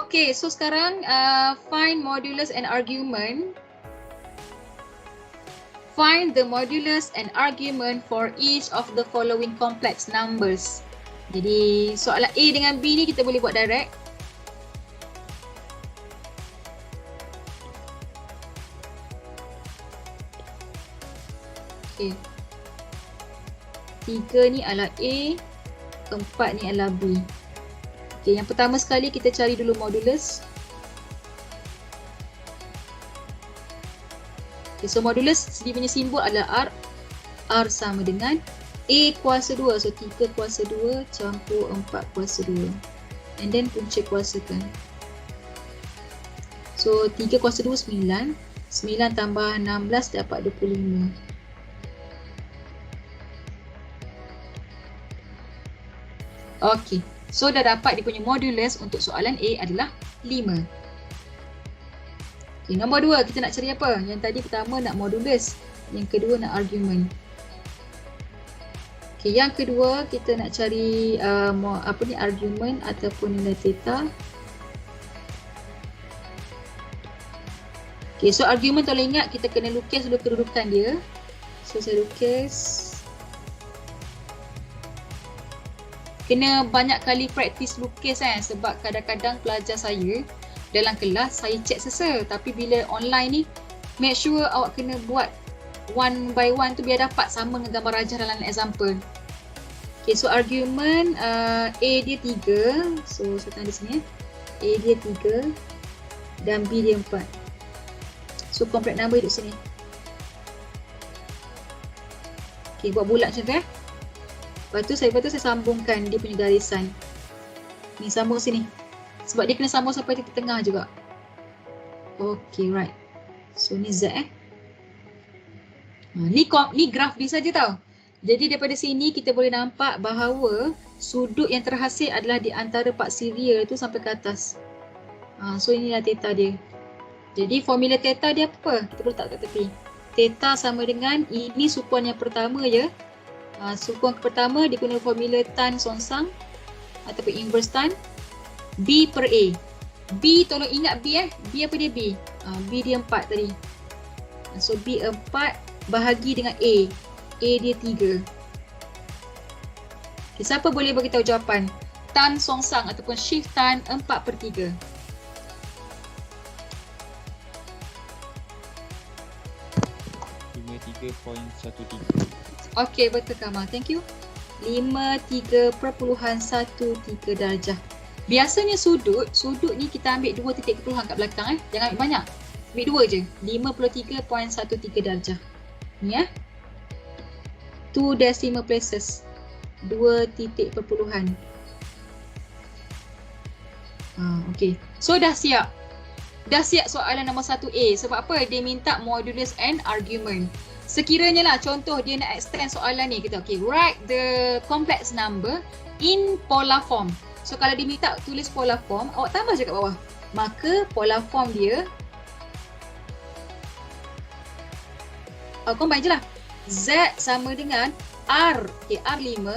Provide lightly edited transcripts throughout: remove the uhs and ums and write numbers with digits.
Okay, so sekarang find modulus and argument. Find the modulus and argument for each of the following complex numbers. Jadi soalan A dengan B ni kita boleh buat direct. Okay. 3 ni adalah A, 4 ni adalah B. Okay, yang pertama sekali kita cari dulu modulus. Okay, so modulus dia punya simbol adalah R. R sama dengan A kuasa 2. So 3 kuasa 2 campur 4 kuasa 2. And then punca kuasakan. So 3 kuasa 2 9. 9 tambah 16 dapat 25. Okay. So dah dapat dia punya modulus untuk soalan A adalah 5. Okay, nombor 2 kita nak cari apa? Yang tadi pertama nak modulus, yang kedua nak argument. Okay, yang kedua kita nak cari argument ataupun nilai theta. Okay, so argument tolong ingat kita kena lukis dulu kedudukan dia. So saya lukis. Kena banyak kali praktis lukis sebab kadang-kadang pelajar saya dalam kelas saya cek sesa, tapi bila online ni make sure awak kena buat one by one tu biar dapat sama dengan gambar rajah dalam example. Okay, so argument A dia 3. So saya tulis di sini A dia 3 dan B dia 4. So complex number duduk sini. Okay, buat bulat macam tu Lepas tu saya sambungkan dia punya garisan. Ni sambung sini. Sebab dia kena sambung sampai titik tengah juga. Okay, right. So ni Z ni graf dia saja tau. Jadi daripada sini kita boleh nampak bahawa sudut yang terhasil adalah di antara part serial tu sampai ke atas. So inilah theta dia. Jadi formula theta dia apa? Kita boleh letak kat tepi. Theta sama dengan ini sukuan yang pertama je. Sukuan pertama digunakan formula tan songsang ataupun inverse tan B per A. B tolong ingat B B apa dia B? B dia 4 tadi. So B 4 bahagi dengan A. A dia 3. Okay, siapa boleh bagi tahu jawapan? Tan songsang ataupun shift tan 4 per 3. Okey, betul Kamal. Thank you. 53.13 darjah. Biasanya sudut ni kita ambil 2 titik keperluan kat belakang Jangan ambil banyak. Ambil 2 je. 53.13 darjah. Ni 2 decimal places. 2 titik perpuluhan. Okey. So dah siap. Dah siap soalan nombor 1A. Sebab apa? Dia minta modulus and argument. Sekiranya lah contoh dia nak extend soalan ni, kita write the complex number in polar form. So kalau dia minta tulis polar form, awak tambah je kat bawah. Maka polar form dia combine je lah. Z sama dengan R. R5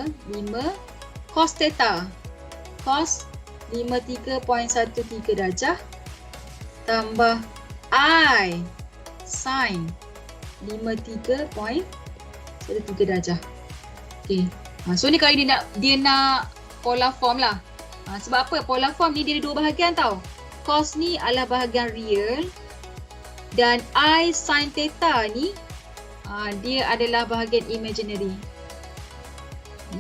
cos theta. Cos 53.13 darjah tambah I sin 53.13 darjah. Okay. So ni kalau dia nak polar form lah. Sebab apa? Polar form ni dia ada 2 bahagian tau. Cos ni adalah bahagian real dan I sin theta ni dia adalah bahagian imaginary.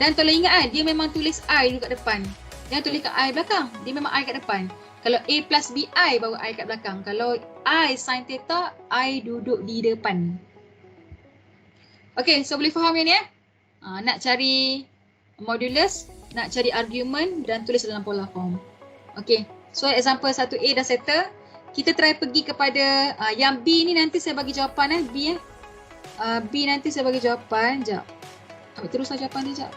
Dan tolong ingat dia memang tulis I dulu kat depan. Jangan tulis kat I belakang. Dia memang I kat depan. Kalau A plus BI baru I kat belakang. Kalau I sin theta, I duduk di depan. Okay, so boleh faham yang ni nak cari modulus, nak cari argument dan tulis dalam polar form. Okay, so example 1A dah settle. Kita try pergi kepada yang B ni nanti saya bagi jawapan B B nanti saya bagi jawapan. Sekejap. Ambil teruslah jawapan dia sekejap.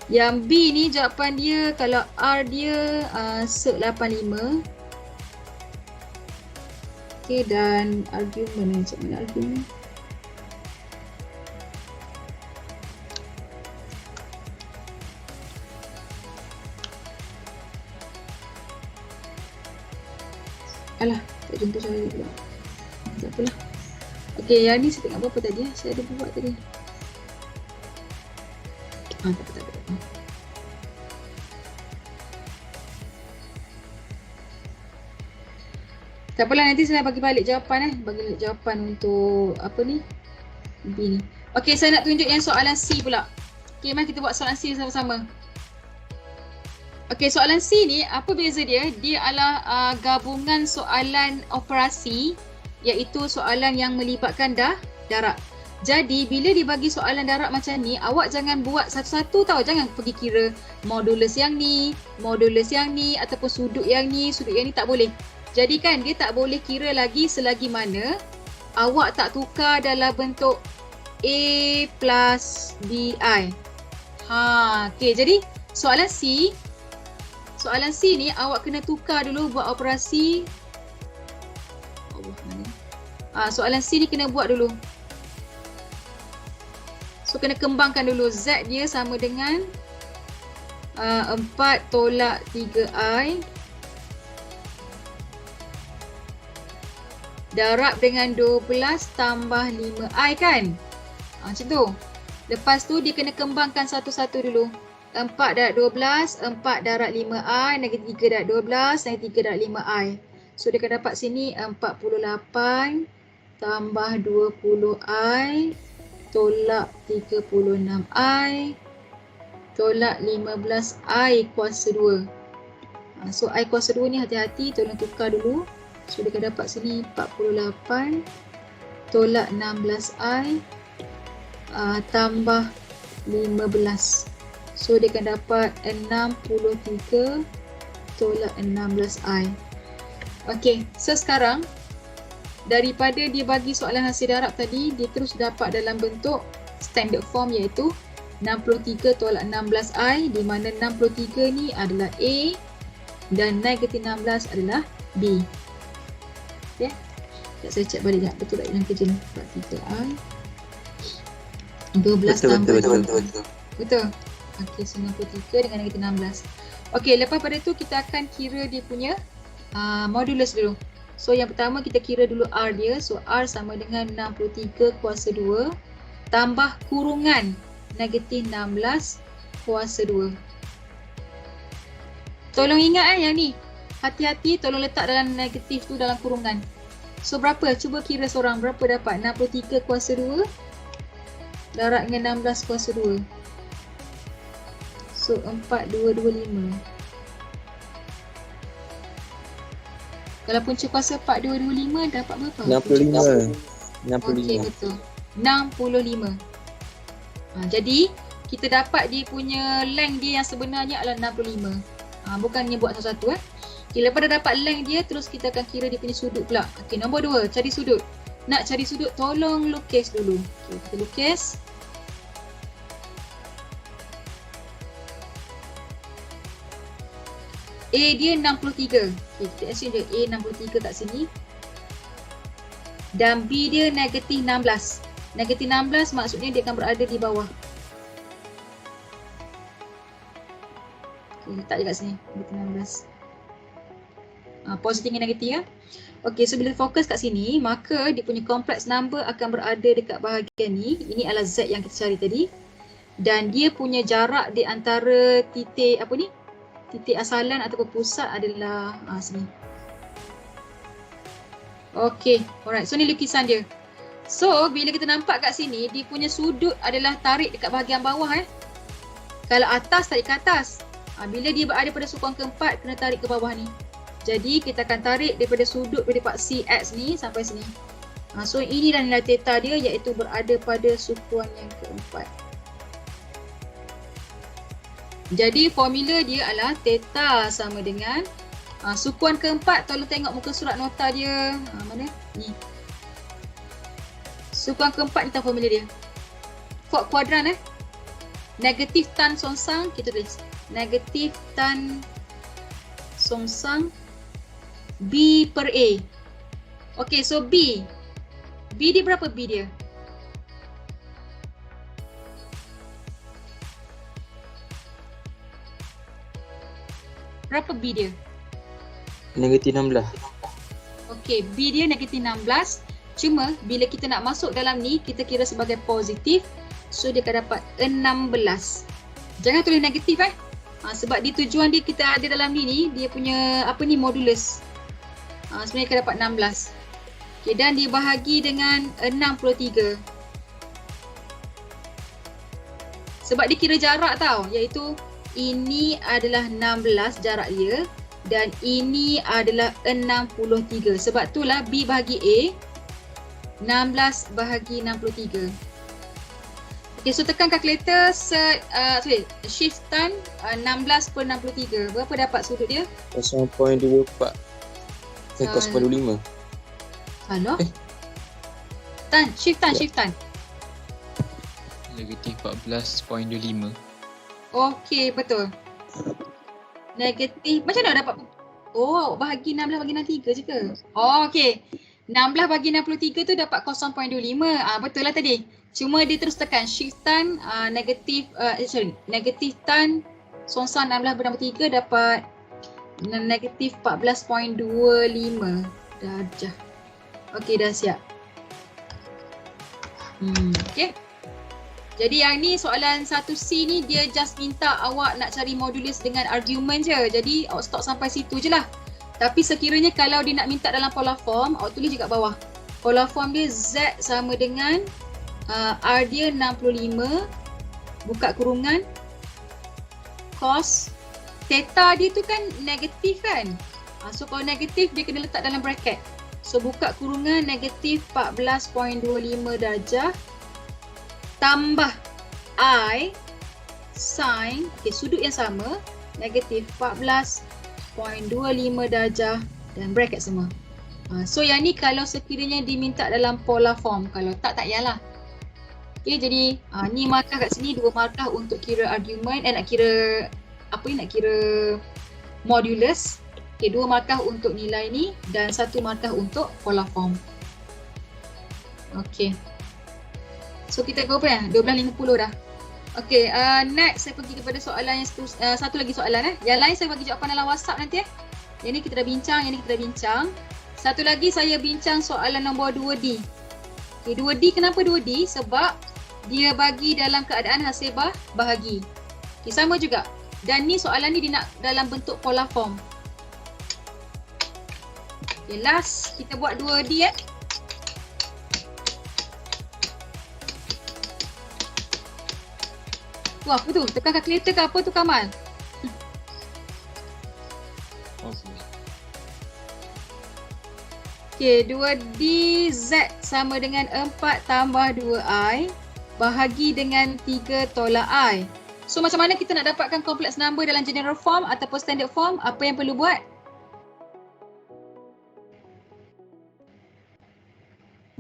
Yang B ni jawapan dia kalau R dia sek 85. Okay, dan argument macam mana argument? Alah, tak jumpa cara dia pula. Tak apalah. Okey, yang ni saya tengok berapa tadi? Saya ada buat tadi. Tak apa. Tak apalah, nanti saya bagi balik jawapan bagi balik jawapan untuk apa ni? B ni. Okey, saya nak tunjuk yang soalan C pula. Okey, mari kita buat soalan C sama-sama. Okey, soalan C ni apa beza dia? Dia adalah gabungan soalan operasi, iaitu soalan yang melibatkan darab. Jadi bila dibagi soalan darab macam ni, awak jangan buat satu-satu tau. Jangan pergi kira modulus yang ni, ataupun sudut yang ni tak boleh. Jadi kan dia tak boleh kira lagi selagi mana awak tak tukar dalam bentuk A plus BI. Okey, jadi soalan C ni awak kena tukar dulu buat operasi. Soalan C ni kena buat dulu. So kena kembangkan dulu. Z dia sama dengan 4 tolak 3I darab dengan 12 tambah 5I kan? Macam tu. Lepas tu dia kena kembangkan satu-satu dulu. 4 darab 12, 4 darab 5I, negatif 3 darab 12, negatif 3 darab 5I. So dia akan dapat sini 48 tambah 20I tolak 36I tolak 15I kuasa 2. So I kuasa 2 ni hati-hati, tolong tukar dulu. So dia akan dapat sini 48 tolak 16I tambah 15. So dia akan dapat 63 tolak 16I. Okey, so sekarang daripada dia bagi soalan hasil darab tadi, dia terus dapat dalam bentuk standard form, iaitu 63 tolak 16I, di mana 63 ni adalah A dan negatif 16 adalah B. Okay, saya cek balik tak betul tak dalam kerja ni. 43I 12 tambah betul. Okey, so 63 dengan negatif 16. Okey, lepas pada tu kita akan kira dia punya modulus dulu. So yang pertama kita kira dulu R dia. So R sama dengan 63 kuasa 2 tambah kurungan negatif 16 kuasa 2. Tolong ingat yang ni. Hati-hati, tolong letak dalam negatif tu dalam kurungan. So berapa? Cuba kira seorang berapa dapat? 63 kuasa 2 darab dengan 16 kuasa 2. So 4225. Kalau punca kuasa 4225 dapat berapa? 65. Okey, betul. 65. Jadi kita dapat dia punya length dia yang sebenarnya adalah 65. Bukannya buat satu-satu Okay, lepas dah dapat length dia, terus kita akan kira dia punya sudut pula. Okey, nombor 2, cari sudut. Nak cari sudut, tolong lukis dulu. Okey, kita lukis. A dia 63. Okey, kita assume je A 63 kat sini. Dan B dia negatif 16. Negatif 16 maksudnya dia akan berada di bawah. Okey, letak je kat sini. Negatif 16. Positif dengan negatif ya. Okey, so bila fokus kat sini, maka dia punya complex number akan berada dekat bahagian ni. Ini adalah Z yang kita cari tadi. Dan dia punya jarak di antara titik apa ni? Titik asalan ataupun pusat adalah sini. Okey, alright. So ni lukisan dia. So bila kita nampak kat sini, dia punya sudut adalah tarik dekat bahagian bawah Kalau atas, tarik ke atas. Bila dia berada pada sukuan keempat, kena tarik ke bawah ni. Jadi kita akan tarik daripada sudut pada part CX ni sampai sini. So inilah nilai theta dia, iaitu berada pada sukuan yang keempat. Jadi formula dia adalah theta sama dengan sukuan keempat. Tolong tengok muka surat nota dia. Mana? Ni. Sukuan keempat ni tahu formula dia. Fort kuadran Negatif tan songsang, kita tulis. Negatif tan songsang B per A. Okey, so B. B dia berapa B dia? Berapa B dia? Negatif 16. Okey, B dia negatif 16. Cuma bila kita nak masuk dalam ni, kita kira sebagai positif. So dia akan dapat 16. Jangan tulis negatif sebab di tujuan dia kita ada dalam ni, dia punya apa ni, modulus. Sebenarnya akan dapat 16. Okey, dan dibahagi dengan 63. Sebab dia kira jarak tau, iaitu ini adalah 16 jarak dia dan ini adalah 63. Sebab itulah B bahagi A 16 bahagi 63. Okey, so tekan kalkulator shift tan 16/63. Berapa dapat sudut dia? 0.24. 0.25. Salah. Shift tan. Negatif 14.25. Okey, betul. Negatif, macam mana dapat? Oh, bahagi 16 bagi 63 je ke? Oh, okey. 16 bagi 63 tu dapat 0.25. Betul lah tadi. Cuma dia terus tekan shift tan negatif tan songsan 16/63 dapat negatif 14.25 darjah. Okey, dah siap. Okey. Jadi yang ni soalan 1C ni dia just minta awak nak cari modulus dengan argument je. Jadi awak stop sampai situ je lah. Tapi sekiranya kalau dia nak minta dalam polar form, awak tulis je kat bawah. Polar form dia Z sama dengan R dia 65 buka kurungan cos theta dia tu kan negatif kan. So kalau negatif dia kena letak dalam bracket. So buka kurungan negatif 14.25 darjah tambah I sin, sudut yang sama, negatif 14.25 darjah dan bracket semua. So yang ni kalau sekiranya diminta dalam polar form, kalau tak payahlah. Okay, jadi ni markah kat sini, 2 markah untuk kira argument, nak kira apa ni, nak kira modulus. Okay, 2 markah untuk nilai ni dan 1 markah untuk polar form. Okay. So kita go apa ya? 12.50 dah. Okay, next saya pergi kepada soalan yang satu lagi soalan Yang lain saya bagi jawapan dalam WhatsApp nanti Yang ni kita dah bincang, Satu lagi saya bincang soalan nombor 2D. Okay, 2D kenapa 2D? Sebab dia bagi dalam keadaan hasil bahagi. Okay, sama juga. Dan ni soalan ni dia nak dalam bentuk polar form. Okay, last kita buat 2D Wah, apa tu? Tekan kalkulator ke apa tu, Kamal? Okay, 2D Z sama dengan 4 tambah 2I bahagi dengan 3 tolak I. So macam mana kita nak dapatkan complex number dalam general form ataupun standard form? Apa yang perlu buat?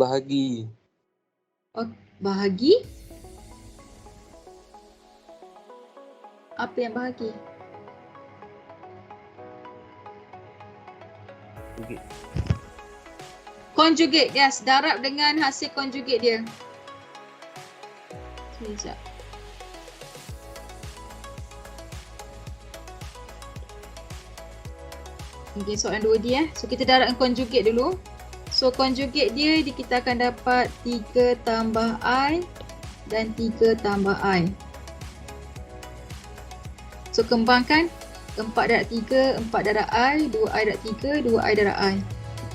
Bahagi. Oh, bahagi? Apa yang bahagi? Conjugate, yes. Darab dengan hasil conjugate dia. Sekejap. Okay, soalan 2D So kita darabkan conjugate dulu. So conjugate dia kita akan dapat 3 tambah I dan 3 tambah I. So kembangkan 4 darab 3, 4 darab I, 2I darab 3, 2I darab I.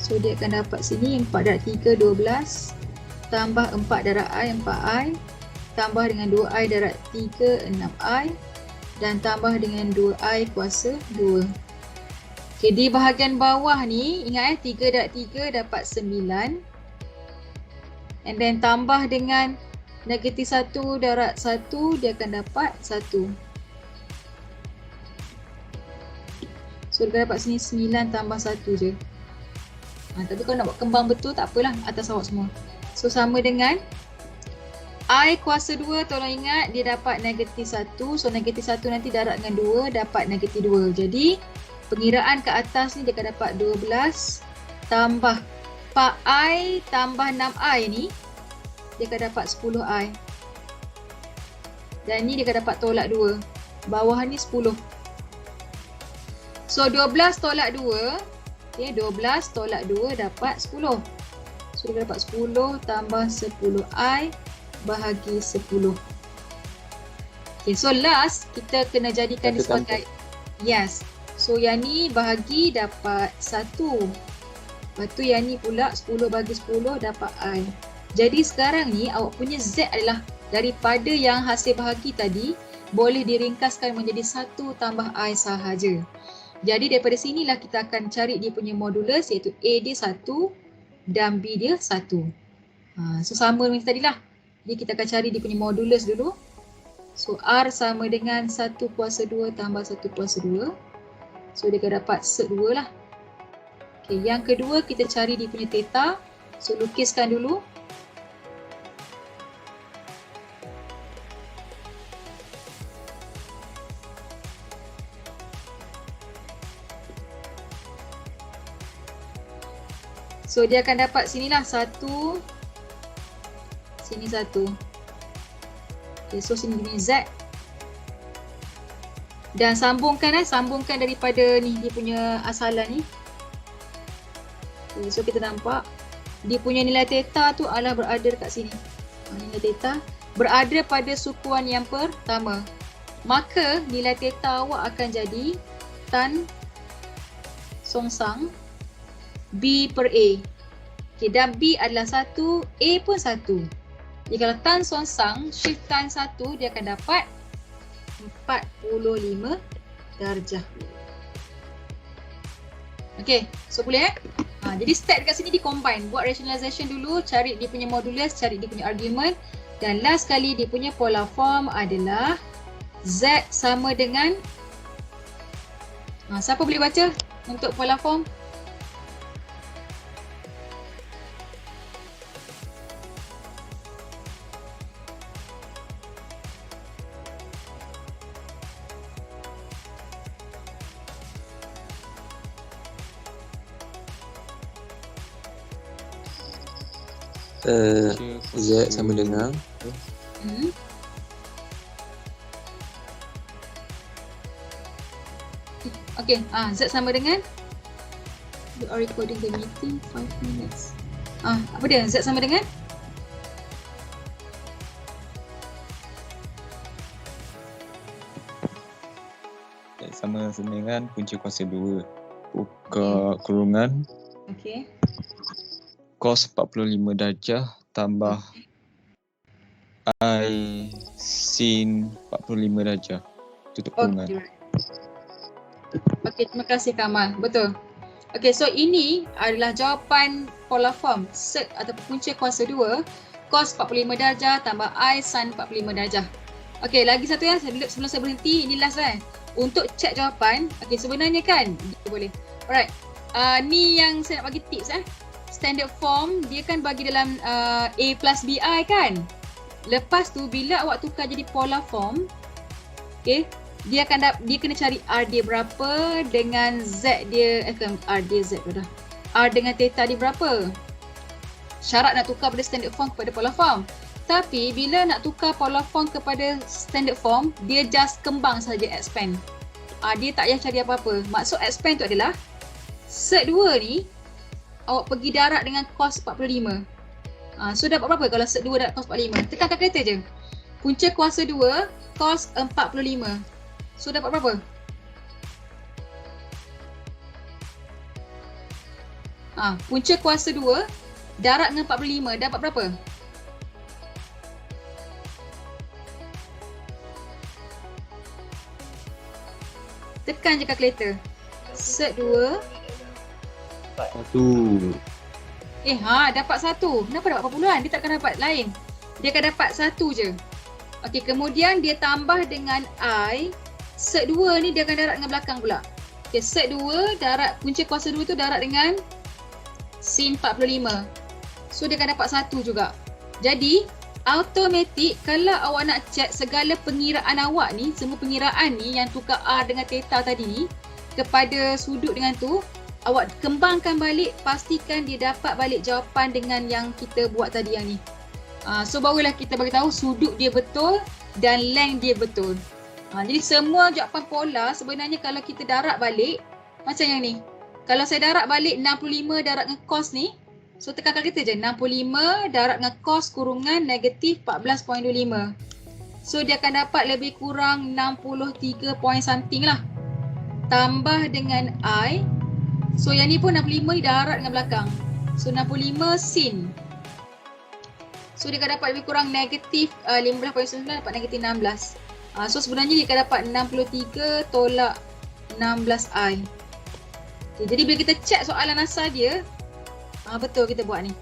So dia akan dapat sini 4 darab 3, 12 tambah 4 darab I, 4I tambah dengan 2I darab 3, 6I dan tambah dengan 2I kuasa 2. Okay, di bahagian bawah ni ingat 3 darab 3 dapat 9 and then tambah dengan negatif 1 darab 1 dia akan dapat 1. So dia dapat sini 9 tambah 1 je. Tapi kalau nak buat kembang betul tak apalah, atas awak semua. So sama dengan I kuasa 2, tolong ingat dia dapat negatif 1. So negatif 1 nanti darab dengan 2 dapat negatif 2. Jadi pengiraan ke atas ni dia akan dapat 12 tambah 4I tambah 6I ni dia akan dapat 10I. Dan ni dia akan dapat tolak 2. Bawah ni 10. So 12 tolak 2 Okay, 12 tolak 2 dapat 10. So kita dapat 10 tambah 10i bahagi 10. Okay, so last kita kena jadikan ni Satu sebagai yes. So yang ni bahagi dapat 1. Lepas tu yang ni pula 10 bagi 10 dapat i. Jadi sekarang ni awak punya z adalah daripada yang hasil bahagi tadi boleh diringkaskan menjadi 1 tambah i sahaja. Jadi daripada sinilah kita akan cari dia punya modulus, iaitu a dia 1 dan b dia 1. So sama macam tadi lah. Jadi kita akan cari dia punya modulus dulu. So R sama dengan 1 kuasa 2 tambah 1 kuasa 2. So dia akan dapat sek 2 lah. Okay, yang kedua kita cari dia punya theta. So lukiskan dulu. So dia akan dapat sinilah 1. Sini 1. Okay, so sini punya Z. Dan sambungkan sambungkan daripada ni dia punya asalan ni. Okay, so kita nampak dia punya nilai theta tu adalah berada dekat sini. Nilai theta berada pada sukuan yang pertama. Maka nilai theta awak akan jadi tan songsang B per A. Okay, dan B adalah 1, A pun 1. Jadi kalau tan songsang shift tan 1 dia akan dapat 45 darjah. Okay, so boleh jadi step dekat sini di combine. Buat rationalization dulu, cari dia punya modulus, cari dia punya argument. Dan last kali dia punya polar form adalah Z sama dengan siapa boleh baca untuk polar form? Z sama dengan Okay, Z sama dengan we are recording the meeting 5 minutes. Apa dia? Z sama dengan sama dengan punca kuasa 2 buka kurungan cos 45 darjah tambah I sin 45 darjah tutup kurungan. Okay, terima kasih Kamal. Betul. Okay, so ini adalah jawapan polar form sek atau punca kuasa 2 cos 45 darjah tambah I sin 45 darjah. Okay, lagi satu sebelum saya berhenti, ini last untuk cek jawapan. Okay, sebenarnya kan boleh. Alright. Ni yang saya nak bagi tips standard form dia kan bagi dalam A plus BI kan. Lepas tu bila awak tukar jadi polar form, okay, dia kena cari R dia berapa dengan Z dia R dia Z dah. R dengan theta dia berapa. Syarat nak tukar pada standard form kepada polar form. Tapi bila nak tukar polar form kepada standard form, dia just kembang saja expand. Dia tak payah cari apa-apa. Maksud expand tu adalah sek 2 ni awak pergi darab dengan cos 45. So dapat berapa kalau sek 2 darab cos 45? Tekan kalkulator je. Punca kuasa 2 cos 45. So dapat berapa? Punca kuasa 2 darab dengan 45 dapat berapa? Tekan je kalkulator. Sek 2 1. Dapat 1. Kenapa dapat 40-an? Dia takkan dapat lain. Dia akan dapat 1 je. Okey, kemudian dia tambah dengan I. Sek 2 ni dia akan darab dengan belakang pula. Okey, sek 2 darab punca kuasa 2 tu darab dengan sin 45. So dia akan dapat 1 juga. Jadi, automatik kalau awak nak check segala pengiraan awak ni, semua pengiraan ni yang tukar R dengan theta tadi ni kepada sudut dengan tu, awak kembangkan balik, pastikan dia dapat balik jawapan dengan yang kita buat tadi yang ni. So barulah kita bagi tahu sudut dia betul dan length dia betul. Jadi semua jawapan polar sebenarnya kalau kita darab balik macam yang ni. Kalau saya darab balik 65 darab dengan cos ni, so tekankan kita je 65 darab dengan cos kurungan negatif 14.25. So dia akan dapat lebih kurang 63 point something lah. Tambah dengan I. So yang ni pun 65 ni darab dengan belakang. So 65 sin. So dia akan dapat lebih kurang negatif 15.9 dapat negatif 16. So sebenarnya dia akan dapat 63 tolak 16I. Okay, jadi bila kita check soalan asal dia, betul kita buat ni.